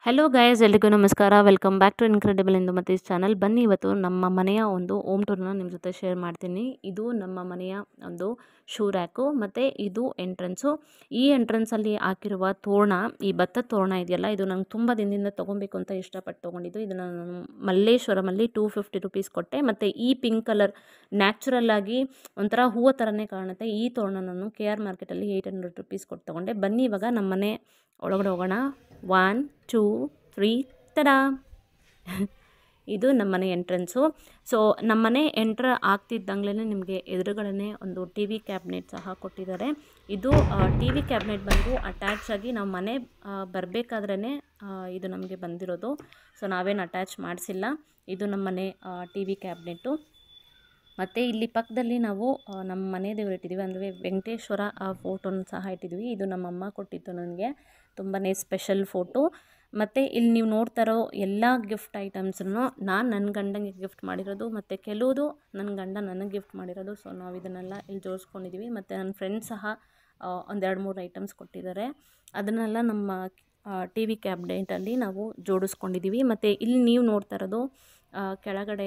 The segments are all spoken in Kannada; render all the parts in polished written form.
ಹಲೋ ಗೈಸ್, ಎಲ್ರಿಗೂ ನಮಸ್ಕಾರ. ವೆಲ್ಕಮ್ ಬ್ಯಾಕ್ ಟು ಇನ್ಕ್ರೆಡಿಬಲ್ ಇಂದು ಮತ್ತು ಚಾನಲ್. ಬನ್ನಿ, ಇವತ್ತು ನಮ್ಮ ಮನೆಯ ಒಂದು ಹೋಮ್ ಟೂರ್ನ ನಿಮ್ಮ ಜೊತೆ ಶೇರ್ ಮಾಡ್ತೀನಿ. ಇದು ನಮ್ಮ ಮನೆಯ ಒಂದು ಶೂ ರ್ಯಾಕು ಮತ್ತು ಇದು ಎಂಟ್ರೆನ್ಸು. ಈ ಎಂಟ್ರೆನ್ಸಲ್ಲಿ ಹಾಕಿರುವ ತೋರಣ, ಈ ಭತ್ತದ ತೋರಣ ಇದೆಯಲ್ಲ, ಇದು ನಂಗೆ ತುಂಬ ದಿನದಿಂದ ತೊಗೊಬೇಕು ಅಂತ ಇಷ್ಟಪಟ್ಟು ತೊಗೊಂಡಿದ್ದು. ಇದನ್ನು ನಾನು ಮಲ್ಲೇಶ್ವರಮಲ್ಲಿ 250 ರುಪೀಸ್ ಕೊಟ್ಟೆ. ಮತ್ತು ಈ ಪಿಂಕ್ ಕಲರ್ ನ್ಯಾಚುರಲ್ ಆಗಿ ಒಂಥರ ಹೂವು ಥರನೇ ಕಾಣುತ್ತೆ. ಈ ತೋರಣ ನಾನು KR ಮಾರ್ಕೆಟಲ್ಲಿ 800 ರುಪೀಸ್ ಕೊಟ್ಟು ತೊಗೊಂಡೆ. ಬನ್ನಿ ಇವಾಗ ನಮ್ಮ ಮನೆ ಒಳಗಡೆ ಹೋಗೋಣ. 1 2 3 ತಡ. ಇದು ನಮ್ಮನೆ ಎಂಟ್ರೆನ್ಸು. ಸೊ ನಮ್ಮನೆ ಎಂಟ್ರ್ ಆಗ್ತಿದ್ದಂಗ್ಲೇ ನಿಮಗೆ ಎದುರುಗಡೆ ಒಂದು TV ಕ್ಯಾಬಿನೆಟ್ ಸಹ ಕೊಟ್ಟಿದ್ದಾರೆ. ಇದು TV ಕ್ಯಾಬಿನೆಟ್ ಬಂದು ಅಟ್ಯಾಚ್ ಆಗಿ ನಾವು ಮನೆ ಬರಬೇಕಾದ್ರೇ ಇದು ನಮಗೆ ಬಂದಿರೋದು. ಸೊ ನಾವೇನು ಅಟ್ಯಾಚ್ ಮಾಡಿಸಿಲ್ಲ. ಇದು ನಮ್ಮನೆ TV ಕ್ಯಾಬಿನೆಟ್ಟು. ಮತ್ತು ಇಲ್ಲಿ ಪಕ್ಕದಲ್ಲಿ ನಾವು ನಮ್ಮ ಮನೆ ದೇವರು ಇಟ್ಟಿದ್ದೀವಿ, ಅಂದರೆ ವೆಂಕಟೇಶ್ವರ ಫೋಟೋನ ಸಹ ಇಟ್ಟಿದ್ದೀವಿ. ಇದು ನಮ್ಮಮ್ಮ ಕೊಟ್ಟಿತ್ತು ನನಗೆ, ತುಂಬಾ ಸ್ಪೆಷಲ್ ಫೋಟೋ. ಮತ್ತು ಇಲ್ಲಿ ನೀವು ನೋಡ್ತಾ ಇರೋ ಎಲ್ಲ ಗಿಫ್ಟ್ ಐಟಮ್ಸನ್ನು ನಾನು ನನ್ನ ಗಂಡಂಗೆ ಗಿಫ್ಟ್ ಮಾಡಿರೋದು, ಮತ್ತು ಕೆಲವುದು ನನ್ನ ಗಂಡ ನನಗೆ ಗಿಫ್ಟ್ ಮಾಡಿರೋದು. ಸೊ ನಾವು ಇದನ್ನೆಲ್ಲ ಇಲ್ಲಿ ಜೋಡಿಸ್ಕೊಂಡಿದ್ದೀವಿ. ಮತ್ತು ನನ್ನ ಫ್ರೆಂಡ್ಸ್ ಸಹ ಒಂದು 2-3 ಐಟಮ್ಸ್ ಕೊಟ್ಟಿದ್ದಾರೆ. ಅದನ್ನೆಲ್ಲ ನಮ್ಮ TV ಕ್ಯಾಬಿನೆಟಲ್ಲಿ ನಾವು ಜೋಡಿಸ್ಕೊಂಡಿದ್ದೀವಿ. ಮತ್ತು ಇಲ್ಲಿ ನೀವು ನೋಡ್ತಾ ಇರೋದು ಕೆಳಗಡೆ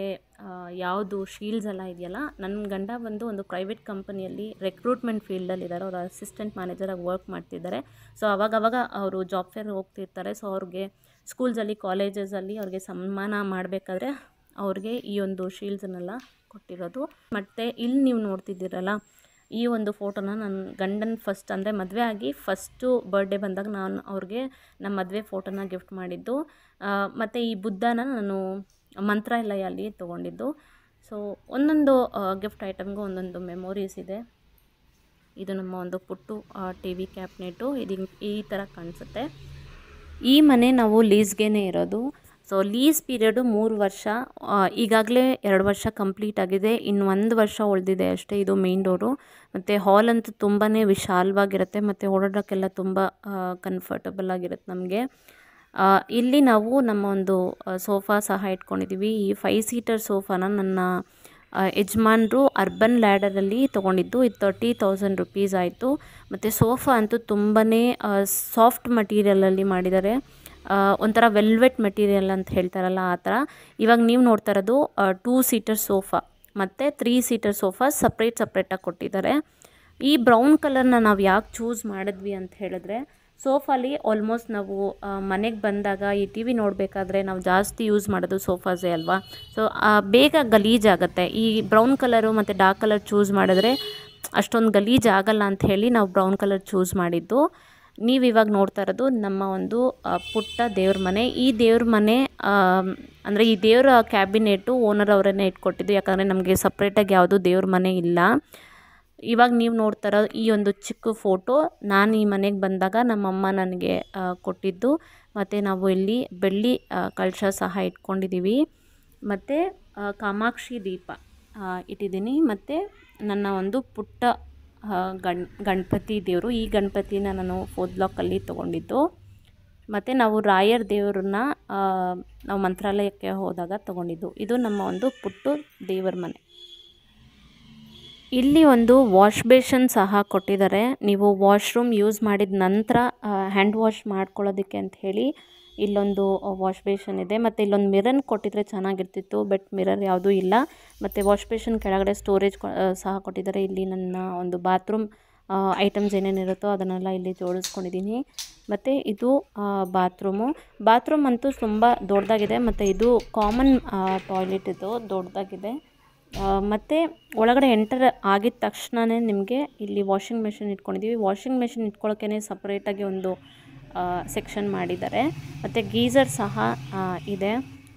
ಯಾವುದು ಶೀಲ್ಡ್ಸ್ ಎಲ್ಲ ಇದೆಯಲ್ಲ, ನನ್ನ ಗಂಡ ಬಂದು ಒಂದು ಪ್ರೈವೇಟ್ ಕಂಪನಿಯಲ್ಲಿ ರೆಕ್ರೂಟ್ಮೆಂಟ್ ಫೀಲ್ಡಲ್ಲಿದ್ದಾರೆ. ಅವರು ಅಸಿಸ್ಟೆಂಟ್ ಮ್ಯಾನೇಜರಾಗಿ ವರ್ಕ್ ಮಾಡ್ತಿದ್ದಾರೆ. ಸೊ ಅವಾಗವಾಗ ಅವರು ಜಾಬ್ ಫೇರ್ ಹೋಗ್ತಿರ್ತಾರೆ. ಸೊ ಅವ್ರಿಗೆ ಸ್ಕೂಲ್ಸಲ್ಲಿ, ಕಾಲೇಜಸಲ್ಲಿ ಅವ್ರಿಗೆ ಸನ್ಮಾನ ಮಾಡಬೇಕಾದ್ರೆ ಅವ್ರಿಗೆ ಈ ಒಂದು ಶೀಲ್ಡ್ಸನ್ನೆಲ್ಲ ಕೊಟ್ಟಿರೋದು. ಮತ್ತು ಇಲ್ಲಿ ನೀವು ನೋಡ್ತಿದ್ದೀರಲ್ಲ, ಈ ಒಂದು ಫೋಟೋನ ನನ್ನ ಗಂಡನ ಫಸ್ಟ್, ಅಂದರೆ ಮದುವೆ ಆಗಿ ಫಸ್ಟು ಬರ್ಡೇ ಬಂದಾಗ ನಾನು ಅವ್ರಿಗೆ ನಮ್ಮ ಮದುವೆ ಫೋಟೋನ ಗಿಫ್ಟ್ ಮಾಡಿದ್ದು. ಮತ್ತು ಈ ಬುದ್ಧನ ನಾನು ಮಂತ್ರಾಲಯಲ್ಲಿ ತೊಗೊಂಡಿದ್ದು. ಸೊ ಒಂದೊಂದು ಗಿಫ್ಟ್ ಐಟಮ್ಗೂ ಒಂದೊಂದು ಮೆಮೊರೀಸ್ ಇದೆ. ಇದು ನಮ್ಮ ಒಂದು ಪುಟ್ಟು TV ಕ್ಯಾಬಿನೆಟು. ಇದು ಈ ಥರ ಕಾಣಿಸುತ್ತೆ. ಈ ಮನೆ ನಾವು ಲೀಸ್ಗೇ ಇರೋದು. ಸೊ ಲೀಸ್ ಪೀರಿಯಡು 3 ವರ್ಷ. ಈಗಾಗಲೇ 2 ವರ್ಷ ಕಂಪ್ಲೀಟ್ ಆಗಿದೆ, ಇನ್ನು 1 ವರ್ಷ ಉಳಿದಿದೆ ಅಷ್ಟೇ. ಇದು ಮೇನ್ ಡೋರು. ಮತ್ತು ಹಾಲ್ ಅಂತೂ ತುಂಬಾ ವಿಶಾಲವಾಗಿರುತ್ತೆ, ಮತ್ತು ಓಡಾಡೋಕ್ಕೆಲ್ಲ ತುಂಬ ಕಂಫರ್ಟಬಲ್ ಆಗಿರುತ್ತೆ ನಮಗೆ. ಇಲ್ಲಿ ನಾವು ನಮ್ಮ ಒಂದು ಸೋಫಾ ಸಹ ಇಟ್ಕೊಂಡಿದ್ದೀವಿ. ಈ 5 ಸೀಟರ್ ಸೋಫಾನ ನನ್ನ ಯಜಮಾನರು ಅರ್ಬನ್ ಲ್ಯಾಡರಲ್ಲಿ ತೊಗೊಂಡಿದ್ದು. ಇದು 30,000 ರುಪೀಸ್ ಆಯಿತು. ಮತ್ತು ಸೋಫಾ ಅಂತೂ ತುಂಬಾ ಸಾಫ್ಟ್ ಮಟೀರಿಯಲಲ್ಲಿ ಮಾಡಿದ್ದಾರೆ. ಒಂಥರ ವೆಲ್ವೆಟ್ ಮೆಟೀರಿಯಲ್ ಅಂತ ಹೇಳ್ತಾರಲ್ಲ, ಆ ಥರ. ಇವಾಗ ನೀವು ನೋಡ್ತಾ ಇರೋದು 2 ಸೀಟರ್ ಸೋಫಾ ಮತ್ತು 3 ಸೀಟರ್ ಸೋಫಾ ಸಪ್ರೇಟಾಗಿ ಕೊಟ್ಟಿದ್ದಾರೆ. ಈ ಬ್ರೌನ್ ಕಲರ್ನ ನಾವು ಯಾಕೆ ಚೂಸ್ ಮಾಡಿದ್ವಿ ಅಂತ ಹೇಳಿದ್ರೆ, ಸೋಫಾಲಿ ಆಲ್ಮೋಸ್ಟ್ ನಾವು ಮನೆಗೆ ಬಂದಾಗ ಈ TV ನೋಡಬೇಕಾದ್ರೆ ನಾವು ಜಾಸ್ತಿ ಯೂಸ್ ಮಾಡೋದು ಸೋಫಾಸೇ ಅಲ್ವಾ. ಸೊ ಬೇಗ ಗಲೀಜಾಗುತ್ತೆ. ಈ ಬ್ರೌನ್ ಕಲರು ಮತ್ತು ಡಾರ್ಕ್ ಕಲರ್ ಚೂಸ್ ಮಾಡಿದ್ರೆ ಅಷ್ಟೊಂದು ಗಲೀಜಾಗಲ್ಲ ಅಂತ ಹೇಳಿ ನಾವು ಬ್ರೌನ್ ಕಲರ್ ಚೂಸ್ ಮಾಡಿದ್ದು. ನೀವು ಇವಾಗ ನೋಡ್ತಾ ಇರೋದು ನಮ್ಮ ಒಂದು ಪುಟ್ಟ ದೇವ್ರ ಮನೆ. ಈ ದೇವ್ರ ಮನೆ ಅಂದರೆ ಈ ದೇವರ ಕ್ಯಾಬಿನೆಟು ಓನರ್ ಅವರನ್ನೇ ಇಟ್ಕೊಟ್ಟಿದ್ದು, ಯಾಕಂದರೆ ನಮಗೆ ಸಪ್ರೇಟಾಗಿ ಯಾವುದೂ ದೇವ್ರ ಮನೆ ಇಲ್ಲ. ಇವಾಗ ನೀವು ನೋಡ್ತಾ ಇರೋ ಈ ಒಂದು ಚಿಕ್ಕ ಫೋಟೋ ನಾನು ಈ ಮನೆಗೆ ಬಂದಾಗ ನಮ್ಮಮ್ಮ ನನಗೆ ಕೊಟ್ಟಿದ್ದು. ಮತ್ತು ನಾವು ಇಲ್ಲಿ ಬೆಳ್ಳಿ ಕಳಶ ಸಹ ಇಟ್ಕೊಂಡಿದ್ದೀವಿ. ಮತ್ತು ಕಾಮಾಕ್ಷಿ ದೀಪ ಇಟ್ಟಿದ್ದೀನಿ. ಮತ್ತು ನನ್ನ ಒಂದು ಪುಟ್ಟ ಗಣಪತಿ ದೇವರು. ಈ ಗಣಪತಿನ ನಾನು 4th ಬ್ಲಾಕಲ್ಲಿ ತೊಗೊಂಡಿದ್ದು. ಮತ್ತು ನಾವು ರಾಯರ್ ದೇವರನ್ನ ನಾವು ಮಂತ್ರಾಲಯಕ್ಕೆ ಹೋದಾಗ ತೊಗೊಂಡಿದ್ದು. ಇದು ನಮ್ಮ ಒಂದು ಪುಟ್ಟ ದೇವರ ಮನೆ. ಇಲ್ಲಿ ಒಂದು ವಾಶ್ ಬೇಷನ್ ಸಹ ಕೊಟ್ಟಿದ್ದಾರೆ. ನೀವು ವಾಶ್ರೂಮ್ ಯೂಸ್ ಮಾಡಿದ ನಂತರ ಹ್ಯಾಂಡ್ ವಾಶ್ ಮಾಡ್ಕೊಳ್ಳೋದಕ್ಕೆ ಅಂತ ಹೇಳಿ ಇಲ್ಲೊಂದು ವಾಶ್ ಬೇಷನ್ ಇದೆ. ಮತ್ತು ಇಲ್ಲೊಂದು ಮಿರರ್ ಕೊಟ್ಟಿದ್ರೆ ಚೆನ್ನಾಗಿರ್ತಿತ್ತು, ಬಟ್ ಮಿರರ್ ಯಾವುದೂ ಇಲ್ಲ. ಮತ್ತು ವಾಶ್ ಬೇಷನ್ ಕೆಳಗಡೆ ಸ್ಟೋರೇಜ್ ಸಹ ಕೊಟ್ಟಿದ್ದಾರೆ. ಇಲ್ಲಿ ನನ್ನ ಒಂದು ಬಾತ್ರೂಮ್ ಐಟಮ್ಸ್ ಏನೇನಿರುತ್ತೋ ಅದನ್ನೆಲ್ಲ ಇಲ್ಲಿ ಜೋಡಿಸ್ಕೊಂಡಿದ್ದೀನಿ. ಮತ್ತು ಇದು ಬಾತ್ರೂಮ್ ಅಂತೂ ತುಂಬ ದೊಡ್ಡದಾಗಿದೆ. ಮತ್ತು ಇದು ಕಾಮನ್ ಟಾಯ್ಲೆಟ್, ಇದು ದೊಡ್ಡದಾಗಿದೆ. ಮತ್ತು ಒಳಗಡೆ ಎಂಟರ್ ಆಗಿದ ತಕ್ಷಣವೇ ನಿಮಗೆ ಇಲ್ಲಿ ವಾಷಿಂಗ್ ಮೆಷಿನ್ ಇಟ್ಕೊಂಡಿದ್ದೀವಿ. ವಾಷಿಂಗ್ ಮೆಷಿನ್ ಇಟ್ಕೊಳ್ಳೋಕ್ಕೇ ಸಪ್ರೇಟಾಗಿ ಒಂದು ಸೆಕ್ಷನ್ ಮಾಡಿದ್ದಾರೆ. ಮತ್ತು ಗೀಝರ್ ಸಹ ಇದೆ.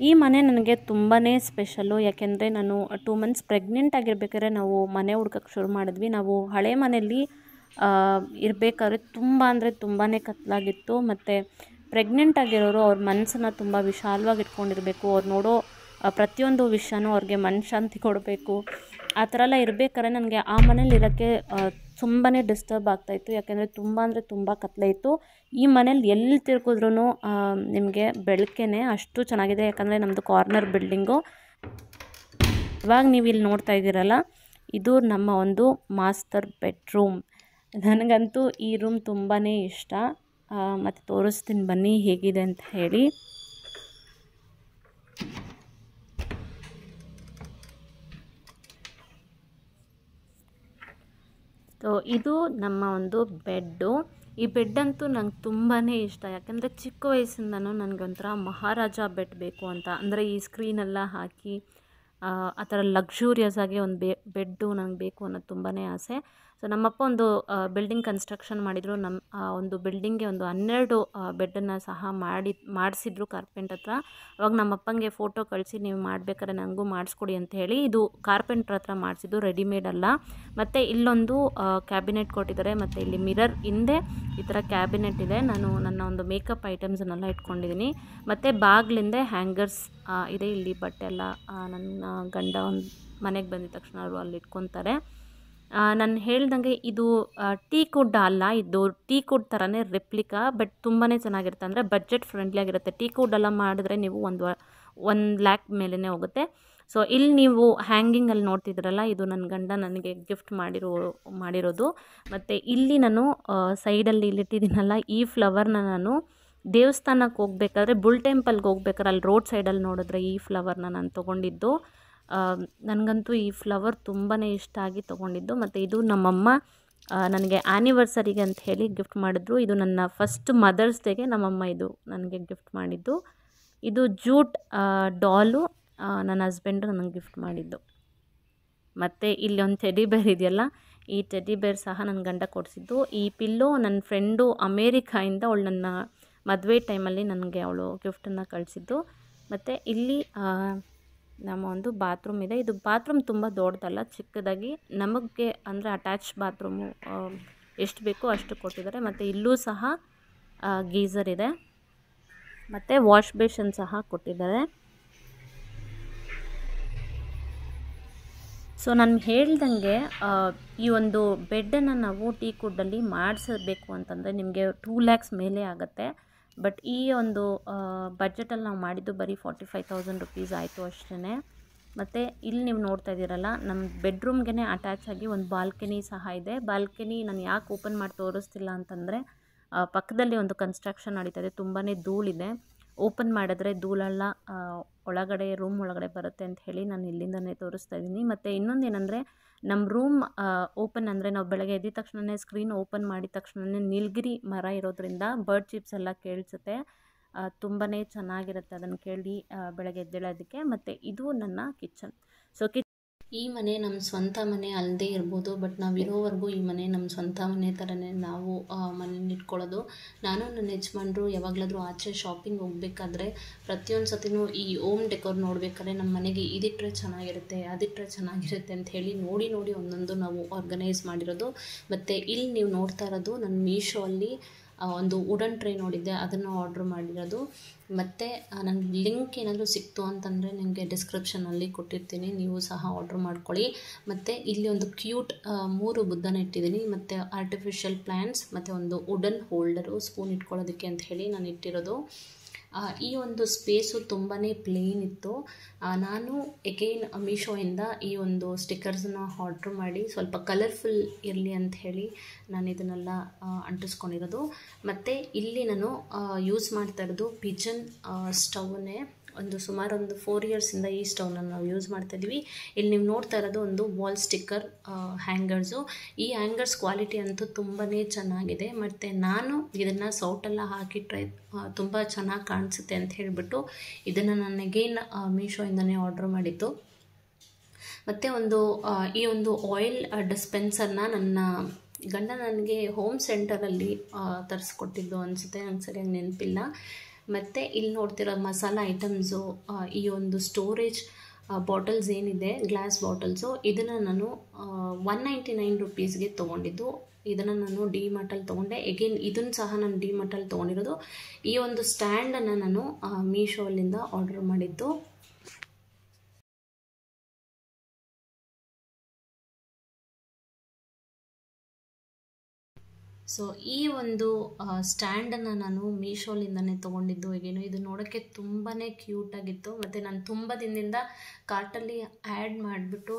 ಈ ಮನೆ ನನಗೆ ತುಂಬಾ ಸ್ಪೆಷಲ್ಲು, ಯಾಕೆಂದರೆ ನಾನು 2 ಮಂತ್ಸ್ ಪ್ರೆಗ್ನೆಂಟ್ ಆಗಿರ್ಬೇಕಾದ್ರೆ ನಾವು ಮನೆ ಹುಡ್ಕಕ್ಕೆ ಶುರು ಮಾಡಿದ್ವಿ. ನಾವು ಹಳೆ ಮನೆಯಲ್ಲಿ ಇರಬೇಕಾದ್ರೆ ತುಂಬ ಅಂದರೆ ತುಂಬಾ ಕತ್ತಲಾಗಿತ್ತು. ಮತ್ತು ಪ್ರೆಗ್ನೆಂಟ್ ಆಗಿರೋರು ಅವ್ರ ಮನಸ್ಸನ್ನು ತುಂಬ ವಿಶಾಲವಾಗಿ ಇಟ್ಕೊಂಡಿರಬೇಕು. ಅವ್ರು ನೋಡೋ ಪ್ರತಿಯೊಂದು ವಿಷಯನೂ ಅವ್ರಿಗೆ ಮನಃಶಾಂತಿ ಕೊಡಬೇಕು. ಆ ಥರ ಎಲ್ಲ ಇರಬೇಕಾದ್ರೆ ನನಗೆ ಆ ಮನೇಲಿ ಇರೋಕ್ಕೆ ತುಂಬಾ ಡಿಸ್ಟರ್ಬ್ ಆಗ್ತಾಯಿತ್ತು, ಯಾಕೆಂದರೆ ತುಂಬ ಅಂದರೆ ತುಂಬ ಕತ್ತಲೆ ಇತ್ತು. ಈ ಮನೇಲಿ ಎಲ್ಲಿ ತಿರ್ಗಿದ್ರೂ ನಿಮಗೆ ಬೆಳಕೇ ಅಷ್ಟು ಚೆನ್ನಾಗಿದೆ, ಯಾಕಂದರೆ ನಮ್ಮದು ಕಾರ್ನರ್ ಬಿಲ್ಡಿಂಗು. ಇವಾಗ ನೀವು ಇಲ್ಲಿ ನೋಡ್ತಾ ಇದ್ದೀರಲ್ಲ, ಇದು ನಮ್ಮ ಒಂದು ಮಾಸ್ಟರ್ ಬೆಡ್ರೂಮ್. ನನಗಂತೂ ಈ ರೂಮ್ ತುಂಬಾ ಇಷ್ಟ. ಮತ್ತು ತೋರಿಸ್ತೀನಿ ಬನ್ನಿ ಹೇಗಿದೆ ಅಂತ ಹೇಳಿ. ಸೊ ಇದು ನಮ್ಮ ಒಂದು ಬೆಡ್ಡು. ಈ ಬೆಡ್ಡಂತೂ ನಂಗೆ ತುಂಬಾ ಇಷ್ಟ, ಯಾಕಂದರೆ ಚಿಕ್ಕ ವಯಸ್ಸಿಂದನೂ ನನಗೊಂಥರ ಮಹಾರಾಜ ಬೆಡ್ ಬೇಕು ಅಂತ, ಅಂದರೆ ಈ ಸ್ಕ್ರೀನೆಲ್ಲ ಹಾಕಿ ಆ ಥರ ಲಕ್ಸುರಿಯಸ್ ಆಗಿ ಒಂದು ಬೆಡ್ಡು ನಂಗೆ ಬೇಕು ಅನ್ನೋದು ತುಂಬಾ ಆಸೆ. ಸೊ ನಮ್ಮಪ್ಪ ಒಂದು ಬಿಲ್ಡಿಂಗ್ ಕನ್ಸ್ಟ್ರಕ್ಷನ್ ಮಾಡಿದರು. ನಮ್ಮ ಒಂದು ಬಿಲ್ಡಿಂಗ್ಗೆ ಒಂದು 12 ಬೆಡ್ಡನ್ನು ಸಹ ಮಾಡಿಸಿದ್ರು ಕಾರ್ಪೆಂಟ್ರ್ ಹತ್ರ. ಅವಾಗ ನಮ್ಮಪ್ಪಂಗೆ ಫೋಟೋ ಕಳಿಸಿ, ನೀವು ಮಾಡಬೇಕಾದ್ರೆ ನನಗೂ ಮಾಡಿಸ್ಕೊಡಿ ಅಂತ ಹೇಳಿ. ಇದು ಕಾರ್ಪೆಂಟ್ರ್ ಹತ್ರ ಮಾಡಿಸಿದ್ದು, ರೆಡಿಮೇಡ್ ಅಲ್ಲ. ಮತ್ತು ಇಲ್ಲೊಂದು ಕ್ಯಾಬಿನೆಟ್ ಕೊಟ್ಟಿದ್ದಾರೆ, ಮತ್ತು ಇಲ್ಲಿ ಮಿರರ್ ಹಿಂದೆ ಈ ಥರ ಕ್ಯಾಬಿನೆಟ್ ಇದೆ. ನಾನು ನನ್ನ ಒಂದು ಮೇಕಪ್ ಐಟಮ್ಸನ್ನೆಲ್ಲ ಇಟ್ಕೊಂಡಿದ್ದೀನಿ. ಮತ್ತು ಬಾಗಿಲಿಂದ ಹ್ಯಾಂಗರ್ಸ್ ಇದೆ. ಇಲ್ಲಿ ಬಟ್ಟೆ ಎಲ್ಲ ನನ್ನ ಗಂಡ ಒಂದು ಮನೆಗೆ ಬಂದಿದ ತಕ್ಷಣ ಅವರು ಅಲ್ಲಿ ಇಟ್ಕೊತಾರೆ. ನಾನು ಹೇಳ್ದಂಗೆ ಇದು ಟೀಕ್ ವುಡ್ ಅಲ್ಲ, ಇದು ಟೀಕ್ ವುಡ್ ಥರನೇ ರೆಪ್ಲಿಕಾ, ಬಟ್ ತುಂಬಾ ಚೆನ್ನಾಗಿರುತ್ತೆ. ಅಂದರೆ ಬಜೆಟ್ ಫ್ರೆಂಡ್ಲಿ ಆಗಿರುತ್ತೆ. ಟೀಕ್ ವುಡ್ ಎಲ್ಲ ಮಾಡಿದ್ರೆ ನೀವು 1 ಲ್ಯಾಕ್ ಮೇಲೇ ಹೋಗುತ್ತೆ. ಸೊ ಇಲ್ಲಿ ನೀವು ಹ್ಯಾಂಗಿಂಗಲ್ಲಿ ನೋಡ್ತಿದ್ರಲ್ಲ, ಇದು ನನ್ನ ಗಂಡ ನನಗೆ ಗಿಫ್ಟ್ ಮಾಡಿರೋದು. ಮತ್ತು ಇಲ್ಲಿ ನಾನು ಸೈಡಲ್ಲಿ ಇಲ್ಲಿಟ್ಟಿದ್ದೀನಲ್ಲ, ಈ ಫ್ಲವರ್ನ ನಾನು ದೇವಸ್ಥಾನಕ್ಕೆ ಹೋಗ್ಬೇಕಾದ್ರೆ, ಬುಲ್ ಟೆಂಪಲ್ಗೆ ಹೋಗ್ಬೇಕಾದ್ರೆ ಅಲ್ಲಿ ರೋಡ್ ಸೈಡಲ್ಲಿ ನೋಡಿದ್ರೆ ಈ ಫ್ಲವರ್ನ ನಾನು ತೊಗೊಂಡಿದ್ದು. ನನಗಂತೂ ಈ ಫ್ಲವರ್ ತುಂಬಾ ಇಷ್ಟ ಆಗಿ ತೊಗೊಂಡಿದ್ದು. ಮತ್ತು ಇದು ನಮ್ಮಮ್ಮ ನನಗೆ ಆ್ಯನಿವರ್ಸರಿಗೆ ಅಂತ ಹೇಳಿ ಗಿಫ್ಟ್ ಮಾಡಿದ್ರು. ಇದು ನನ್ನ ಫಸ್ಟ್ ಮದರ್ಸ್ ಡೇಗೆ ನಮ್ಮಮ್ಮ ಇದು ನನಗೆ ಗಿಫ್ಟ್ ಮಾಡಿದ್ದು. ಇದು ಜೂಟ್ ಡಾಲು ನನ್ನ ಹಸ್ಬೆಂಡು ನನಗೆ ಗಿಫ್ಟ್ ಮಾಡಿದ್ದು. ಮತ್ತು ಇಲ್ಲಿ ಒಂದು ಟೆಡಿ ಬೇರ್ ಇದೆಯಲ್ಲ, ಈ ಟೆಡಿ ಬೇರ್ ಸಹ ನನ್ನ ಗಂಡ ಕೊಡಿಸಿದ್ದು. ಈ ಪಿಲ್ಲೋ ನನ್ನ ಫ್ರೆಂಡು ಅಮೇರಿಕಾಯಿಂದ ಅವಳು ನನ್ನ ಮದುವೆ ಟೈಮಲ್ಲಿ ನನಗೆ ಅವಳು ಗಿಫ್ಟನ್ನು ಕಳಿಸಿದ್ದು. ಮತ್ತು ಇಲ್ಲಿ ನಮ್ಮ ಒಂದು ಬಾತ್ರೂಮ್ ಇದೆ. ಇದು ಬಾತ್ರೂಮ್ ತುಂಬ ದೊಡ್ಡದಲ್ಲ, ಚಿಕ್ಕದಾಗಿ ನಮಗೆ ಅಂದರೆ ಅಟ್ಯಾಚ್ ಬಾತ್ರೂಮು ಎಷ್ಟು ಬೇಕೋ ಅಷ್ಟು ಕೊಟ್ಟಿದ್ದಾರೆ. ಮತ್ತು ಇಲ್ಲೂ ಸಹ ಗೀಝರ್ ಇದೆ, ಮತ್ತು ವಾಶ್ ಬೇಷನ್ ಸಹ ಕೊಟ್ಟಿದ್ದಾರೆ. ಸೊ ನಾನು ಹೇಳ್ದಂಗೆ ಈ ಒಂದು ಬೆಡ್ಡನ್ನು ನಾವು ಟೀಕ್ ವುಡ್ಡಲ್ಲಿ ಮಾಡಿಸಬೇಕು ಅಂತಂದರೆ ನಿಮಗೆ 2 lakhs ಮೇಲೆ ಆಗುತ್ತೆ. ಬಟ್ ಈ ಒಂದು ಬಜೆಟಲ್ಲಿ ನಾವು ಮಾಡಿದ್ದು ಬರೀ 45,000 ರುಪೀಸ್ ಆಯಿತು ಅಷ್ಟೇ. ಮತ್ತು ಇಲ್ಲಿ ನೀವು ನೋಡ್ತಾ ಇದ್ದೀರಲ್ಲ, ನಮ್ಮ ಬೆಡ್ರೂಮ್ಗೆ ಅಟ್ಯಾಚ್ ಆಗಿ ಒಂದು ಬಾಲ್ಕನಿ ಸಹ ಇದೆ. ಬಾಲ್ಕನಿ ನಾನು ಯಾಕೆ ಓಪನ್ ಮಾಡಿ ತೋರಿಸ್ತಿಲ್ಲ ಅಂತಂದರೆ, ಪಕ್ಕದಲ್ಲಿ ಒಂದು ಕನ್ಸ್ಟ್ರಕ್ಷನ್ ನಡೀತಾ ಇದೆ, ತುಂಬಾ ಧೂಳಿದೆ. ಓಪನ್ ಮಾಡಿದ್ರೆ ಧೂಳೆಲ್ಲ ಒಳಗಡೆ ರೂಮ್ ಒಳಗಡೆ ಬರುತ್ತೆ ಅಂತ ಹೇಳಿ ನಾನು ಇಲ್ಲಿಂದನೇ ತೋರಿಸ್ತಾ ಇದ್ದೀನಿ. ಮತ್ತು ಇನ್ನೊಂದೇನೆಂದರೆ, ನಮ್ಮ ರೂಮ್ ಓಪನ್ ಅಂದರೆ ನಾವು ಬೆಳಗ್ಗೆ ಎದ್ದ ತಕ್ಷಣವೇ ಸ್ಕ್ರೀನ್ ಓಪನ್ ಮಾಡಿದ ತಕ್ಷಣವೇ ನೀಲಗಿರಿ ಮರ ಇರೋದ್ರಿಂದ ಬರ್ಡ್ ಚಿಪ್ಸ್ ಎಲ್ಲ ಕೇಳಿಸುತ್ತೆ. ತುಂಬಾ ಚೆನ್ನಾಗಿರುತ್ತೆ ಅದನ್ನು ಕೇಳಿ ಬೆಳಗ್ಗೆ ಎದ್ದೇಳೋದಕ್ಕೆ. ಮತ್ತು ಇದು ನನ್ನ ಕಿಚನ್. ಸೊ ಈ ಮನೆ ನಮ್ಮ ಸ್ವಂತ ಮನೆ ಅಲ್ಲದೆ ಇರ್ಬೋದು, ಬಟ್ ನಾವಿರೋವರೆಗೂ ಈ ಮನೆ ನಮ್ಮ ಸ್ವಂತ ಮನೆ ಥರನೇ ನಾವು ಮನೇಲಿ ಇಟ್ಕೊಳ್ಳೋದು. ನಾನು ನನ್ನ ಯಜಮಾನ್ರು ಯಾವಾಗಲಾದರೂ ಆಚೆ ಶಾಪಿಂಗ್ ಹೋಗ್ಬೇಕಾದ್ರೆ ಪ್ರತಿಯೊಂದು ಸತಿನೂ ಈ ಹೋಮ್ ಡೆಕೋರ್ ನೋಡಬೇಕಾದ್ರೆ ನಮ್ಮ ಮನೆಗೆ ಇದಿಟ್ಟರೆ ಚೆನ್ನಾಗಿರುತ್ತೆ, ಅದಿಟ್ಟರೆ ಚೆನ್ನಾಗಿರುತ್ತೆ ಅಂತ ಹೇಳಿ ನೋಡಿ ಒಂದೊಂದು ನಾವು ಆರ್ಗನೈಸ್ ಮಾಡಿರೋದು. ಮತ್ತು ಇಲ್ಲಿ ನೀವು ನೋಡ್ತಾ ಇರೋದು ನಾನು ಮೀಶೋ ಅಲ್ಲಿ ಒಂದು ವುಡನ್ ಟ್ರೇ ನೋಡಿದ್ದೆ, ಅದನ್ನು ಆರ್ಡ್ರ್ ಮಾಡಿರೋದು. ಮತ್ತು ನನಗೆ ಲಿಂಕ್ ಏನಾದರೂ ಸಿಕ್ತು ಅಂತಂದರೆ ನಿಮಗೆ ಡಿಸ್ಕ್ರಿಪ್ಷನಲ್ಲಿ ಕೊಟ್ಟಿರ್ತೀನಿ, ನೀವು ಸಹ ಆರ್ಡ್ರ್ ಮಾಡ್ಕೊಳ್ಳಿ. ಮತ್ತು ಇಲ್ಲಿ ಒಂದು ಕ್ಯೂಟ್ 3 ಬುದ್ಧನ ಇಟ್ಟಿದ್ದೀನಿ, ಮತ್ತು ಆರ್ಟಿಫಿಷಿಯಲ್ ಪ್ಲ್ಯಾಂಟ್ಸ್, ಮತ್ತು ಒಂದು ವುಡನ್ ಹೋಲ್ಡರು ಸ್ಪೂನ್ ಇಟ್ಕೊಳ್ಳೋದಕ್ಕೆ ಅಂತ ಹೇಳಿ ನಾನು ಇಟ್ಟಿರೋದು. ಈ ಒಂದು ಸ್ಪೇಸು ತುಂಬಾ ಪ್ಲೇನ್ ಇತ್ತು. ನಾನು ಎಗೈನ್ ಮೀಶೋಯಿಂದ ಈ ಒಂದು ಸ್ಟಿಕ್ಕರ್ಸನ್ನು ಆರ್ಡ್ರ್ ಮಾಡಿ ಸ್ವಲ್ಪ ಕಲರ್ಫುಲ್ ಇರಲಿ ಅಂತ ಹೇಳಿ ನಾನು ಇದನ್ನೆಲ್ಲ ಅಂಟಿಸ್ಕೊಂಡಿರೋದು. ಮತ್ತು ಇಲ್ಲಿ ನಾನು ಯೂಸ್ ಮಾಡ್ತಾ ಇರೋದು ಪಿಜನ್ ಸ್ಟವ್ನೇ. ಸುಮಾರು ಒಂದು 4 ಇಯರ್ಸಿಂದ ಈ ಸ್ಟವ್ನ ನಾವು ಯೂಸ್ ಮಾಡ್ತಾಯಿದ್ವಿ. ಇಲ್ಲಿ ನೀವು ನೋಡ್ತಾ ಇರೋದು ಒಂದು ವಾಲ್ ಸ್ಟಿಕ್ಕರ್ ಹ್ಯಾಂಗರ್ಸು. ಈ ಹ್ಯಾಂಗರ್ಸ್ ಕ್ವಾಲಿಟಿ ಅಂತೂ ತುಂಬಾ ಚೆನ್ನಾಗಿದೆ. ಮತ್ತು ನಾನು ಇದನ್ನು ಸೌಟೆಲ್ಲ ಹಾಕಿಟ್ರೆ ತುಂಬ ಚೆನ್ನಾಗಿ ಕಾಣಿಸುತ್ತೆ ಅಂತ ಹೇಳಿಬಿಟ್ಟು ಇದನ್ನು ನಾನು ಅಗೇನ್ ಮೀಶೋಯಿಂದನೇ ಆರ್ಡ್ರ್ ಮಾಡಿದ್ದು. ಮತ್ತು ಈ ಒಂದು ಆಯಿಲ್ ಡಿಸ್ಪೆನ್ಸರ್ನ ನನ್ನ ಗಂಡ ನನಗೆ ಹೋಮ್ ಸೆಂಟರಲ್ಲಿ ತರಿಸ್ಕೊಟ್ಟಿದ್ದು ಅನಿಸುತ್ತೆ, ನಂಗೆ ಸರಿಯಾಗಿ ನೆನಪಿಲ್ಲ. ಮತ್ತು ಇಲ್ಲಿ ನೋಡ್ತಿರೋ ಮಸಾಲ ಐಟಮ್ಸು, ಈ ಒಂದು ಸ್ಟೋರೇಜ್ ಬಾಟಲ್ಸ್ ಏನಿದೆ, ಗ್ಲಾಸ್ ಬಾಟಲ್ಸು, ಇದನ್ನು ನಾನು 199 ರುಪೀಸ್ಗೆ ತೊಗೊಂಡಿದ್ದು. ಇದನ್ನು ನಾನು ಡಿಮಾರ್ಟಲ್ಲಿ ತೊಗೊಂಡೆ. ಎಗೇನ್ ಇದನ್ನು ಸಹ ನಾನು ಡಿಮಾರ್ಟಲ್ಲಿ ತೊಗೊಂಡಿರೋದು. ಈ ಒಂದು ಸ್ಟ್ಯಾಂಡನ್ನು ನಾನು ಮೀಶೋಲಿಂದ ಆರ್ಡರ್ ಮಾಡಿದ್ದು. ಸೊ ಈ ಒಂದು ಸ್ಟ್ಯಾಂಡನ್ನು ನಾನು ಮೀಶೋಲಿಂದನೇ ತೊಗೊಂಡಿದ್ದು. ಹೇಗೇನು ಇದು ನೋಡೋಕ್ಕೆ ತುಂಬಾ ಕ್ಯೂಟಾಗಿತ್ತು. ಮತ್ತು ನಾನು ತುಂಬ ದಿನದಿಂದ ಕಾರ್ಟಲ್ಲಿ ಆ್ಯಡ್ ಮಾಡಿಬಿಟ್ಟು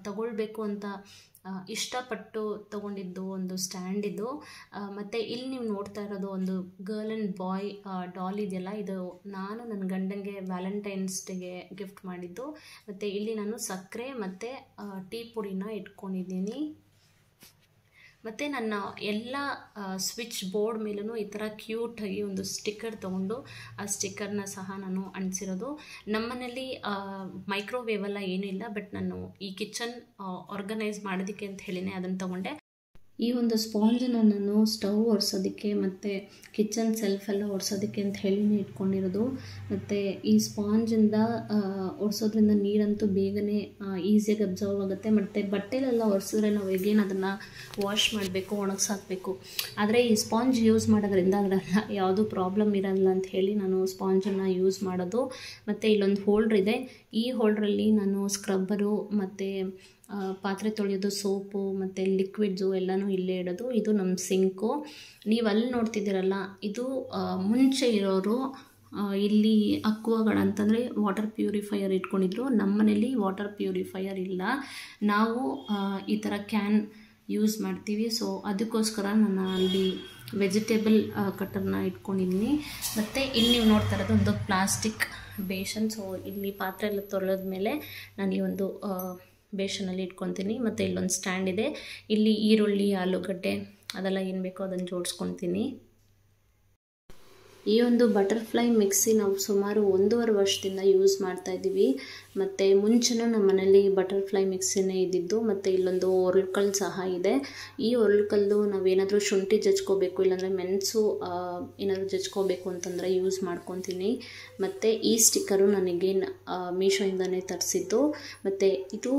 ತಗೊಳ್ಬೇಕು ಅಂತ ಇಷ್ಟಪಟ್ಟು ತೊಗೊಂಡಿದ್ದು ಒಂದು ಸ್ಟ್ಯಾಂಡ್ ಇದು. ಮತ್ತು ಇಲ್ಲಿ ನೀವು ನೋಡ್ತಾ ಇರೋದು ಒಂದು ಗರ್ಲ್ ಆ್ಯಂಡ್ ಬಾಯ್ ಡಾಲ್ ಇದೆಯಲ್ಲ, ಇದು ನಾನು ನನ್ನ ಗಂಡನಿಗೆ ವ್ಯಾಲೆಂಟೈನ್ಸ್ ಡೇಗೆ ಗಿಫ್ಟ್ ಮಾಡಿದ್ದು. ಮತ್ತು ಇಲ್ಲಿ ನಾನು ಸಕ್ಕರೆ ಮತ್ತು ಟೀ ಪುಡಿನ ಇಟ್ಕೊಂಡಿದ್ದೀನಿ. ಮತ್ತು ನನ್ನ ಎಲ್ಲ ಸ್ವಿಚ್ ಬೋರ್ಡ್ ಮೇಲೂ ಈ ಥರ ಕ್ಯೂಟಾಗಿ ಒಂದು ಸ್ಟಿಕ್ಕರ್ ತೊಗೊಂಡು ಆ ಸ್ಟಿಕ್ಕರ್ನ ಸಹ ನಾನು ಅಂಟಿಸಿರೋದು. ನಮ್ಮನೇಲಿ ಮೈಕ್ರೋವೇವೆಲ್ಲ ಏನೂ ಇಲ್ಲ, ಬಟ್ ನಾನು ಈ ಕಿಚನ್ ಆರ್ಗನೈಸ್ ಮಾಡೋದಕ್ಕೆ ಅಂತ ಹೇಳಿನೇ ಅದನ್ನು ತೊಗೊಂಡೆ. ಈ ಒಂದು ಸ್ಪಾಂಜನ್ನು ನಾನು ಸ್ಟವ್ ಒರೆಸೋದಕ್ಕೆ ಮತ್ತು ಕಿಚನ್ ಸೆಲ್ಫೆಲ್ಲ ಒರೆಸೋದಕ್ಕೆ ಅಂತ ಹೇಳಿನೇ ಇಟ್ಕೊಂಡಿರೋದು. ಮತ್ತು ಈ ಸ್ಪಾಂಜಿಂದ ಒರೆಸೋದ್ರಿಂದ ನೀರಂತೂ ಬೇಗನೆ ಈಸಿಯಾಗಿ ಅಬ್ಸರ್ವ್ ಆಗುತ್ತೆ. ಮತ್ತು ಬಟ್ಟೆಲೆಲ್ಲ ಒರೆಸಿದ್ರೆ ನಾವು ಹೇಗೇನು ಅದನ್ನು ವಾಶ್ ಮಾಡಬೇಕು, ಒಣಗಿಸಾಕಬೇಕು. ಆದರೆ ಈ ಸ್ಪಾಂಜ್ ಯೂಸ್ ಮಾಡೋದ್ರಿಂದ ಅದರೆಲ್ಲ ಯಾವುದೂ ಪ್ರಾಬ್ಲಮ್ ಇರಲ್ಲ ಅಂತ ಹೇಳಿ ನಾನು ಸ್ಪಾಂಜನ್ನು ಯೂಸ್ ಮಾಡೋದು. ಮತ್ತು ಇಲ್ಲೊಂದು ಹೋಲ್ಡ್ರ್ ಇದೆ. ಈ ಹೋಲ್ಡ್ರಲ್ಲಿ ನಾನು ಸ್ಕ್ರಬ್ಬರು ಮತ್ತು ಪಾತ್ರೆ ತೊಳೆಯೋದು ಸೋಪು ಮತ್ತು ಲಿಕ್ವಿಡ್ಸು ಎಲ್ಲನೂ ಇಲ್ಲೇ ಇಡೋದು. ಇದು ನಮ್ಮ ಸಿಂಕು. ನೀವು ಅಲ್ಲಿ ನೋಡ್ತಿದ್ದೀರಲ್ಲ, ಇದು ಮುಂಚೆ ಇರೋರು ಇಲ್ಲಿ ಅಕ್ವಾಗಾರ್ಡ್ ಅಂತಂದರೆ ವಾಟರ್ ಪ್ಯೂರಿಫೈಯರ್ ಇಟ್ಕೊಂಡಿದ್ರು. ನಮ್ಮ ಮನೇಲಿ ವಾಟರ್ ಪ್ಯೂರಿಫೈಯರ್ ಇಲ್ಲ, ನಾವು ಈ ಥರ ಕ್ಯಾನ್ ಯೂಸ್ ಮಾಡ್ತೀವಿ. ಸೊ ಅದಕ್ಕೋಸ್ಕರ ನಾನು ಅಲ್ಲಿ ವೆಜಿಟೇಬಲ್ ಕಟ್ಟರ್ನ ಇಟ್ಕೊಂಡಿದ್ದೀನಿ. ಮತ್ತು ಇಲ್ಲಿ ನೀವು ನೋಡ್ತಾ ಇರೋದು ಒಂದು ಪ್ಲಾಸ್ಟಿಕ್ ಬೇಷನ್. ಸೊ ಇಲ್ಲಿ ಪಾತ್ರೆ ಎಲ್ಲ ತೊಳೆದ್ಮೇಲೆ ನಾನು ಈ ಒಂದು ಬೇಷನಲ್ಲಿ ಇಟ್ಕೊತೀನಿ. ಮತ್ತು ಇಲ್ಲೊಂದು ಸ್ಟ್ಯಾಂಡ್ ಇದೆ. ಇಲ್ಲಿ ಈರುಳ್ಳಿ, ಆಲೂಗಡ್ಡೆ ಅದೆಲ್ಲ ಏನು ಬೇಕೋ ಅದನ್ನು ಜೋಡಿಸ್ಕೊತೀನಿ. ಈ ಒಂದು ಬಟರ್ಫ್ಲೈ ಮಿಕ್ಸಿ ನಾವು ಸುಮಾರು 1.5 ವರ್ಷದಿಂದ ಯೂಸ್ ಮಾಡ್ತಾಯಿದ್ದೀವಿ. ಮತ್ತು ಮುಂಚೆನೂ ನಮ್ಮ ಮನೇಲಿ ಬಟರ್ಫ್ಲೈ ಮಿಕ್ಸಿನೇ ಇದ್ದಿದ್ದು. ಮತ್ತು ಇಲ್ಲೊಂದು ಒರಳುಕಲ್ಲು ಸಹ ಇದೆ. ಈ ಒರಳುಕಲ್ಲು ನಾವೇನಾದರೂ ಶುಂಠಿ ಜಜ್ಕೋಬೇಕು, ಇಲ್ಲಾಂದರೆ ಮೆಣಸು ಏನಾದರೂ ಜಜ್ಕೋಬೇಕು ಅಂತಂದರೆ ಯೂಸ್ ಮಾಡ್ಕೊತೀನಿ. ಮತ್ತು ಈ ಸ್ಟಿಕ್ಕರು ನನಗೆ ಮೀಶೋಯಿಂದನೇ ತರಿಸಿದ್ದು. ಮತ್ತು ಇದು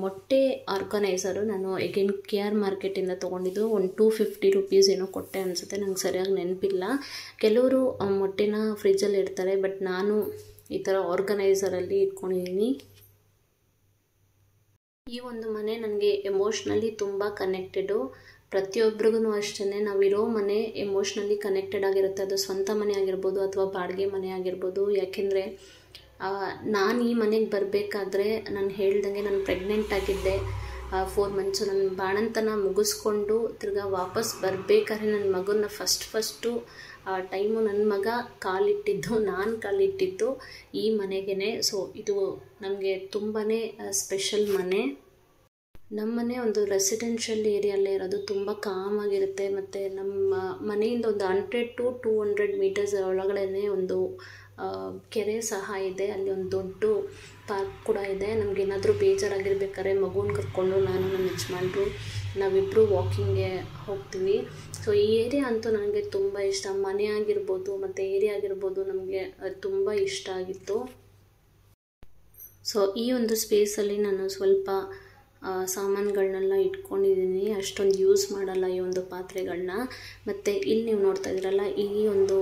ಮೊಟ್ಟೆ ಆರ್ಗನೈಸರು ನಾನು ಎಗೇನ್ KR ಮಾರ್ಕೆಟಿಂದ ತೊಗೊಂಡಿದ್ದು. ಒಂದು 250 ರುಪೀಸ್ ಏನೋ ಕೊಟ್ಟೆ ಅನಿಸುತ್ತೆ, ನಂಗೆ ಸರಿಯಾಗಿ ನೆನಪಿಲ್ಲ. ಕೆಲವರು ಮೊಟ್ಟೆನ ಫ್ರಿಜ್ಜಲ್ಲಿ ಇಡ್ತಾರೆ, ಬಟ್ ನಾನು ಈ ಥರ ಆರ್ಗನೈಸರಲ್ಲಿ ಇಟ್ಕೊಂಡಿದ್ದೀನಿ. ಈ ಒಂದು ಮನೆ ನನಗೆ ಎಮೋಷ್ನಲಿ ತುಂಬ ಕನೆಕ್ಟೆಡು. ಪ್ರತಿಯೊಬ್ಬರಿಗೂ ಅಷ್ಟೇ, ನಾವಿರೋ ಮನೆ ಎಮೋಷ್ನಲಿ ಕನೆಕ್ಟೆಡ್ ಆಗಿರುತ್ತೆ. ಅದು ಸ್ವಂತ ಮನೆ ಆಗಿರ್ಬೋದು ಅಥವಾ ಬಾಡಿಗೆ ಮನೆ ಆಗಿರ್ಬೋದು. ಯಾಕೆಂದರೆ ನಾನು ಈ ಮನೆಗೆ ಬರಬೇಕಾದ್ರೆ ನಾನು ಹೇಳ್ದಂಗೆ ನಾನು ಪ್ರೆಗ್ನೆಂಟ್ ಆಗಿದ್ದೆ. 4 ಮಂತ್ಸು ನನ್ನ ಬಾಣಂತನ ಮುಗಿಸ್ಕೊಂಡು ತಿರ್ಗಾ ವಾಪಸ್ ಬರಬೇಕಾದ್ರೆ ನನ್ನ ಮಗನ ಫಸ್ಟು ಟೈಮು ನನ್ನ ಮಗ ಕಾಲಿಟ್ಟಿದ್ದು, ನಾನು ಕಾಲಿಟ್ಟಿದ್ದು ಈ ಮನೆಗೇ. ಸೊ ಇದು ನಮಗೆ ತುಂಬಾ ಸ್ಪೆಷಲ್ ಮನೆ. ನಮ್ಮ ಮನೆ ಒಂದು ರೆಸಿಡೆನ್ಷಿಯಲ್ ಏರಿಯಲ್ಲೇ ಇರೋದು, ತುಂಬ ಕಾಮಾಗಿರುತ್ತೆ. ಮತ್ತು ನಮ್ಮ ಮನೆಯಿಂದ ಒಂದು 100 to 200 ಮೀಟರ್ಸ್ ಒಳಗಡೆ ಒಂದು ಕೆರೆ ಸಹ ಇದೆ. ಅಲ್ಲಿ ಒಂದು ದೊಡ್ಡ ಪಾರ್ಕ್ ಕೂಡ ಇದೆ. ನಮಗೇನಾದರೂ ಬೇಜಾರಾಗಿರ್ಬೇಕಾದ್ರೆ ಮಗುನ ಕರ್ಕೊಂಡು ನಾನು ನನ್ನ ಯಜಮಾನ್ರು ನಾವಿಬ್ಬರು ವಾಕಿಂಗ್ಗೆ ಹೋಗ್ತೀವಿ. ಸೊ ಈ ಏರಿಯಾ ಅಂತೂ ನನಗೆ ತುಂಬ ಇಷ್ಟ. ಮನೆ ಆಗಿರ್ಬೋದು ಮತ್ತು ಏರಿಯಾ ಆಗಿರ್ಬೋದು ನಮಗೆ ತುಂಬ ಇಷ್ಟ ಆಗಿತ್ತು. ಸೊ ಈ ಒಂದು ಸ್ಪೇಸಲ್ಲಿ ನಾನು ಸ್ವಲ್ಪ ಸಾಮಾನುಗಳನ್ನೆಲ್ಲ ಇಟ್ಕೊಂಡಿದ್ದೀನಿ. ಅಷ್ಟೊಂದು ಯೂಸ್ ಮಾಡಲ್ಲ ಈ ಒಂದು ಪಾತ್ರೆಗಳನ್ನ. ಮತ್ತು ಇಲ್ಲಿ ನೀವು ನೋಡ್ತಾ ಇದ್ದೀರಲ್ಲ, ಈ ಒಂದು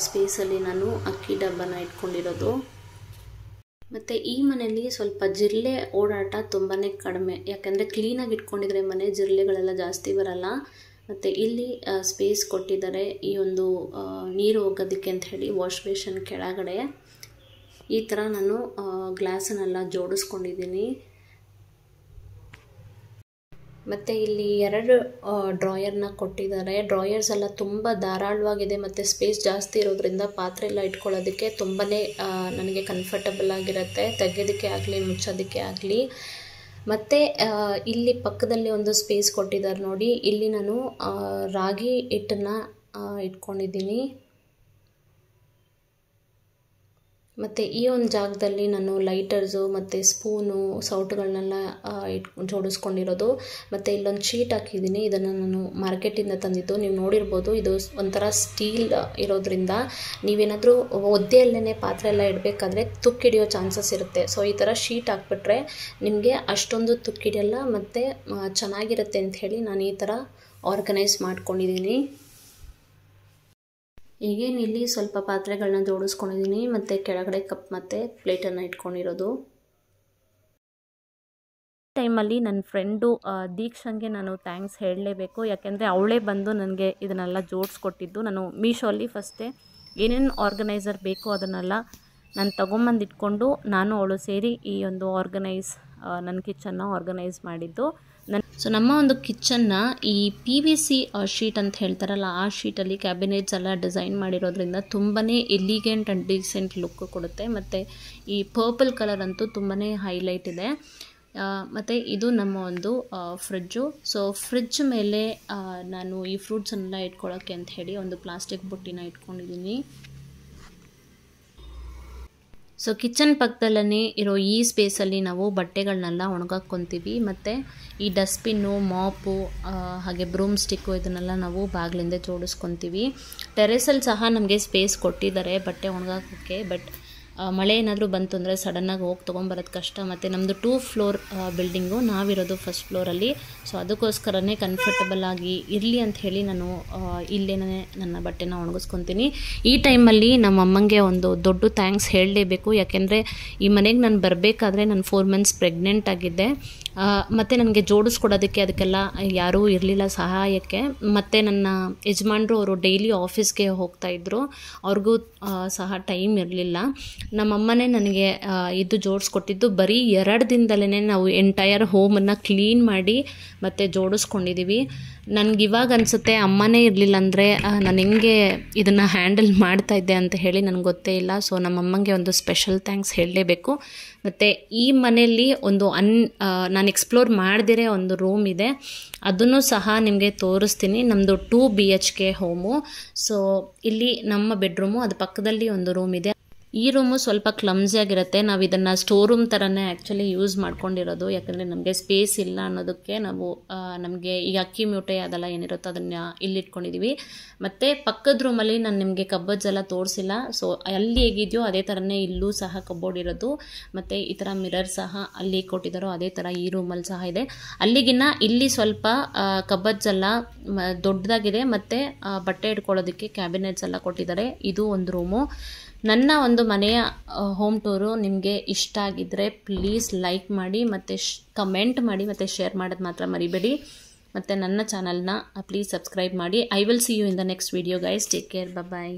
ಸ್ಪೇಸಲ್ಲಿ ನಾನು ಅಕ್ಕಿ ಡಬ್ಬನ ಇಟ್ಕೊಂಡಿರೋದು. ಮತ್ತು ಈ ಮನೆಯಲ್ಲಿ ಸ್ವಲ್ಪ ಜಿರಳೆ ಓಡಾಟ ತುಂಬಾ ಕಡಿಮೆ. ಯಾಕಂದರೆ ಕ್ಲೀನಾಗಿ ಇಟ್ಕೊಂಡಿದ್ರೆ ಮನೆ ಜಿರಳೆಗಳೆಲ್ಲ ಜಾಸ್ತಿ ಬರಲ್ಲ. ಮತ್ತು ಇಲ್ಲಿ ಸ್ಪೇಸ್ ಕೊಟ್ಟಿದ್ದಾರೆ ಈ ಒಂದು ನೀರು ಹೋಗೋದಕ್ಕೆ ಅಂತ ಹೇಳಿ. ವಾಶ್ ಬೇಷನ್ ಕೆಳಗಡೆ ಈ ಥರ ನಾನು ಗ್ಲಾಸನ್ನೆಲ್ಲ ಜೋಡಿಸ್ಕೊಂಡಿದ್ದೀನಿ. ಮತ್ತು ಇಲ್ಲಿ 2 ಡ್ರಾಯರ್ನ ಕೊಟ್ಟಿದ್ದಾರೆ. ಡ್ರಾಯರ್ಸ್ ಎಲ್ಲ ತುಂಬ ಧಾರಾಳವಾಗಿದೆ ಮತ್ತು ಸ್ಪೇಸ್ ಜಾಸ್ತಿ ಇರೋದ್ರಿಂದ ಪಾತ್ರೆ ಎಲ್ಲ ಇಟ್ಕೊಳ್ಳೋದಕ್ಕೆ ತುಂಬಾ ನನಗೆ ಕಂಫರ್ಟಬಲ್ ಆಗಿರುತ್ತೆ, ತೆಗೆಯೋದಕ್ಕೆ ಆಗಲಿ ಮುಚ್ಚೋದಕ್ಕೆ ಆಗಲಿ. ಮತ್ತು ಇಲ್ಲಿ ಪಕ್ಕದಲ್ಲಿ ಒಂದು ಸ್ಪೇಸ್ ಕೊಟ್ಟಿದ್ದಾರೆ ನೋಡಿ. ಇಲ್ಲಿ ನಾನು ರಾಗಿ ಹಿಟ್ಟನ್ನು ಇಟ್ಕೊಂಡಿದ್ದೀನಿ. ಮತ್ತು ಈ ಒಂದು ಜಾಗದಲ್ಲಿ ನಾನು ಲೈಟರ್ಸು ಮತ್ತು ಸ್ಪೂನು ಸೌಟುಗಳನ್ನೆಲ್ಲ ಜೋಡಿಸ್ಕೊಂಡಿರೋದು. ಮತ್ತು ಇಲ್ಲೊಂದು ಶೀಟ್ ಹಾಕಿದ್ದೀನಿ. ಇದನ್ನು ನಾನು ಮಾರ್ಕೆಟಿಂದ ತಂದಿದ್ದು. ನೀವು ನೋಡಿರ್ಬೋದು, ಇದು ಒಂಥರ ಸ್ಟೀಲ್ ಇರೋದ್ರಿಂದ ನೀವೇನಾದರೂ ಒದ್ದೆಯಲ್ಲೇ ಪಾತ್ರೆ ಎಲ್ಲ ಇಡಬೇಕಾದ್ರೆ ತುಕ್ಕಿಡಿಯೋ ಚಾನ್ಸಸ್ ಇರುತ್ತೆ. ಸೊ ಈ ಥರ ಶೀಟ್ ಹಾಕ್ಬಿಟ್ರೆ ನಿಮಗೆ ಅಷ್ಟೊಂದು ತುಕ್ಕಿಡಿಯಲ್ಲ ಮತ್ತು ಚೆನ್ನಾಗಿರುತ್ತೆ ಅಂಥೇಳಿ ನಾನು ಈ ಥರ ಆರ್ಗನೈಸ್ ಮಾಡ್ಕೊಂಡಿದ್ದೀನಿ. ಈಗೇನು ಇಲ್ಲಿ ಸ್ವಲ್ಪ ಪಾತ್ರೆಗಳನ್ನ ಜೋಡಿಸ್ಕೊಂಡಿದ್ದೀನಿ ಮತ್ತು ಕೆಳಗಡೆ ಕಪ್ ಮತ್ತು ಪ್ಲೇಟನ್ನು ಇಟ್ಕೊಂಡಿರೋದು. ಟೈಮಲ್ಲಿ ನನ್ನ ಫ್ರೆಂಡು ದೀಕ್ಷಂಗೆ ನಾನು ಥ್ಯಾಂಕ್ಸ್ ಹೇಳಲೇಬೇಕು. ಯಾಕೆಂದರೆ ಅವಳೇ ಬಂದು ನನಗೆ ಇದನ್ನೆಲ್ಲ ಜೋಡಿಸ್ಕೊಟ್ಟಿದ್ದು. ನಾನು ಮೀಶೋಲ್ಲಿ ಫಸ್ಟೇ ಏನೇನು ಆರ್ಗನೈಸರ್ ಬೇಕೋ ಅದನ್ನೆಲ್ಲ ನಾನು ತೊಗೊಂಬಂದು ಇಟ್ಕೊಂಡು ನಾನು ಅವಳು ಸೇರಿ ಈ ಒಂದು ನನ್ನ ಕಿಚನ್ನ ಆರ್ಗನೈಸ್ ಮಾಡಿದ್ದು. ಸೊ ನಮ್ಮ ಒಂದು ಕಿಚನ್ನ ಈ PVC ಶೀಟ್ ಅಂತ ಹೇಳ್ತಾರಲ್ಲ, ಆ ಶೀಟಲ್ಲಿ ಕ್ಯಾಬಿನೆಟ್ಸ್ ಎಲ್ಲ ಡಿಸೈನ್ ಮಾಡಿರೋದ್ರಿಂದ ತುಂಬಾ ಎಲಿಗೆಂಟ್ ಆ್ಯಂಡ್ ಡೀಸೆಂಟ್ ಲುಕ್ ಕೊಡುತ್ತೆ. ಮತ್ತು ಈ ಪರ್ಪಲ್ ಕಲರ್ ಅಂತೂ ತುಂಬಾ ಹೈಲೈಟ್ ಇದೆ. ಮತ್ತು ಇದು ನಮ್ಮ ಒಂದು ಫ್ರಿಡ್ಜು. ಸೊ ಫ್ರಿಡ್ಜ್ ಮೇಲೆ ನಾನು ಈ ಫ್ರೂಟ್ಸನ್ನೆಲ್ಲ ಇಟ್ಕೊಳ್ಳೋಕ್ಕೆ ಅಂತ ಹೇಳಿ ಒಂದು ಪ್ಲಾಸ್ಟಿಕ್ ಬುಟ್ಟಿನ ಇಟ್ಕೊಂಡಿದ್ದೀನಿ. ಸೊ ಕಿಚನ್ ಪಕ್ಕದಲ್ಲೇ ಇರೋ ಈ ಸ್ಪೇಸಲ್ಲಿ ನಾವು ಬಟ್ಟೆಗಳನ್ನೆಲ್ಲ ಒಣಗಾಕ್ಕೊತೀವಿ. ಮತ್ತು ಈ ಡಸ್ಟ್ಬಿನ್ನು, ಮಾಪು, ಹಾಗೆ ಬ್ರೂಮ್ ಸ್ಟಿಕ್ಕು ಇದನ್ನೆಲ್ಲ ನಾವು ಬಾಗಿಲಿಂದ ಜೋಡಿಸ್ಕೊತೀವಿ. ಟೆರೆಸಲ್ಲಿ ಸಹ ನಮಗೆ ಸ್ಪೇಸ್ ಕೊಟ್ಟಿದ್ದಾರೆ ಬಟ್ಟೆ ಒಣಗಾಕೋಕ್ಕೆ. ಬಟ್ ಮಳೆ ಏನಾದರೂ ಬಂತು ಅಂದರೆ ಸಡನ್ನಾಗಿ ಹೋಗಿ ತೊಗೊಂಬರೋದು ಕಷ್ಟ. ಮತ್ತು ನಮ್ಮದು 2 ಫ್ಲೋರ್ ಬಿಲ್ಡಿಂಗು, ನಾವಿರೋದು ಫಸ್ಟ್ ಫ್ಲೋರಲ್ಲಿ. ಸೊ ಅದಕ್ಕೋಸ್ಕರನೇ ಕಂಫರ್ಟಬಲ್ ಆಗಿ ಇರಲಿ ಅಂತ ಹೇಳಿ ನಾನು ಇಲ್ಲೇ ನನ್ನ ಬಟ್ಟೆನ ಒಣಗಿಸ್ಕೊತೀನಿ. ಈ ಟೈಮಲ್ಲಿ ನಮ್ಮ ಅಮ್ಮಂಗೆ ಒಂದು ದೊಡ್ಡ ಥ್ಯಾಂಕ್ಸ್ ಹೇಳಲೇಬೇಕು. ಯಾಕೆಂದರೆ ಈ ಮನೆಗೆ ನಾನು ಬರಬೇಕಾದ್ರೆ ನಾನು 4 ಮಂತ್ಸ್ ಪ್ರೆಗ್ನೆಂಟ್ ಆಗಿದ್ದೆ. ಮತ್ತು ನನಗೆ ಜೋಡಿಸ್ಕೊಡೋದಕ್ಕೆ ಅದಕ್ಕೆಲ್ಲ ಯಾರೂ ಇರಲಿಲ್ಲ ಸಹಾಯಕ್ಕೆ. ಮತ್ತು ನನ್ನ ಯಜಮಾನ್ರು ಅವರು ಡೈಲಿ ಆಫೀಸ್ಗೆ ಹೋಗ್ತಾಯಿದ್ರು, ಅವ್ರಿಗೂ ಸಹ ಟೈಮ್ ಇರಲಿಲ್ಲ. ನಮ್ಮಮ್ಮನೇ ನನಗೆ ಇದು ಜೋಡಿಸ್ಕೊಟ್ಟಿದ್ದು. ಬರೀ 2 ದಿನದಲ್ಲೇ ನಾವು ಎಂಟೈರ್ ಹೋಮನ್ನು ಕ್ಲೀನ್ ಮಾಡಿ ಮತ್ತು ಜೋಡಿಸ್ಕೊಂಡಿದ್ದೀವಿ. ನನಗಿವಾಗ ಅನಿಸುತ್ತೆ ಅಮ್ಮನೇ ಇರಲಿಲ್ಲ ಅಂದರೆ ನಾನು ಹೆಂಗೆ ಇದನ್ನು ಹ್ಯಾಂಡಲ್ ಮಾಡ್ತಾಯಿದ್ದೆ ಅಂತ ಹೇಳಿ ನನಗೆ ಗೊತ್ತೇ ಇಲ್ಲ. ಸೊ ನಮ್ಮಮ್ಮಂಗೆ ಒಂದು ಸ್ಪೆಷಲ್ ಥ್ಯಾಂಕ್ಸ್ ಹೇಳಲೇಬೇಕು. ಮತ್ತು ಈ ಮನೆಯಲ್ಲಿ ಒಂದು ನಾನು ಎಕ್ಸ್ಪ್ಲೋರ್ ಮಾಡದಿರೋ ಒಂದು ರೂಮ್ ಇದೆ, ಅದನ್ನು ಸಹ ನಿಮಗೆ ತೋರಿಸ್ತೀನಿ. ನಮ್ಮದು 2 BHK ಹೋಮು. ಸೊ ಇಲ್ಲಿ ನಮ್ಮ ಬೆಡ್ರೂಮು, ಅದು ಪಕ್ಕದಲ್ಲಿ ಒಂದು ರೂಮ್ ಇದೆ. ಈ ರೂಮು ಸ್ವಲ್ಪ ಕ್ಲಮ್ಸಿ ಆಗಿರುತ್ತೆ. ನಾವು ಇದನ್ನು ಸ್ಟೋರ್ ರೂಮ್ ಥರನೇ ಆ್ಯಕ್ಚುಲಿ ಯೂಸ್ ಮಾಡ್ಕೊಂಡಿರೋದು. ಯಾಕಂದರೆ ನಮಗೆ ಸ್ಪೇಸ್ ಇಲ್ಲ ಅನ್ನೋದಕ್ಕೆ ನಾವು ನಮಗೆ ಈ ಅಕ್ಕಿ ಮೂಟೆ ಅದೆಲ್ಲ ಏನಿರುತ್ತೋ ಅದನ್ನು ಇಲ್ಲಿಟ್ಕೊಂಡಿದ್ದೀವಿ. ಮತ್ತು ಪಕ್ಕದ ರೂಮಲ್ಲಿ ನಾನು ನಿಮಗೆ ಕಬೋರ್ಡ್ಸ್ ಎಲ್ಲ ತೋರಿಸಿಲ್ಲ. ಸೊ ಅಲ್ಲಿ ಹೇಗಿದೆಯೋ ಅದೇ ಥರನೇ ಇಲ್ಲೂ ಸಹ ಕಬೋರ್ಡ್ ಇರೋದು. ಮತ್ತು ಈ ಥರ ಮಿರರ್ ಸಹ ಅಲ್ಲಿ ಕೊಟ್ಟಿದ್ದಾರೋ ಅದೇ ಥರ ಈ ರೂಮಲ್ಲಿ ಸಹ ಇದೆ. ಅಲ್ಲಿಗಿನ್ನ ಇಲ್ಲಿ ಸ್ವಲ್ಪ ಕಬೋರ್ಡ್ಸ್ ಎಲ್ಲ ದೊಡ್ಡದಾಗಿದೆ. ಮತ್ತು ಬಟ್ಟೆ ಇಟ್ಕೊಳ್ಳೋದಕ್ಕೆ ಕ್ಯಾಬಿನೆಟ್ಸ್ ಎಲ್ಲ ಕೊಟ್ಟಿದ್ದಾರೆ. ಇದು ಒಂದು ರೂಮು. ನನ್ನ ಒಂದು ಮನೆಯ ಹೋಮ್ ಟೂರು ನಿಮಗೆ ಇಷ್ಟ ಆಗಿದ್ದರೆ ಪ್ಲೀಸ್ ಲೈಕ್ ಮಾಡಿ, ಮತ್ತು ಕಮೆಂಟ್ ಮಾಡಿ, ಮತ್ತು ಶೇರ್ ಮಾಡೋದು ಮಾತ್ರ ಮರಿಬೇಡಿ. ಮತ್ತು ನನ್ನ ಚಾನಲ್ನ ಪ್ಲೀಸ್ ಸಬ್ಸ್ಕ್ರೈಬ್ ಮಾಡಿ. I will see you in the next video guys. Take care, bye.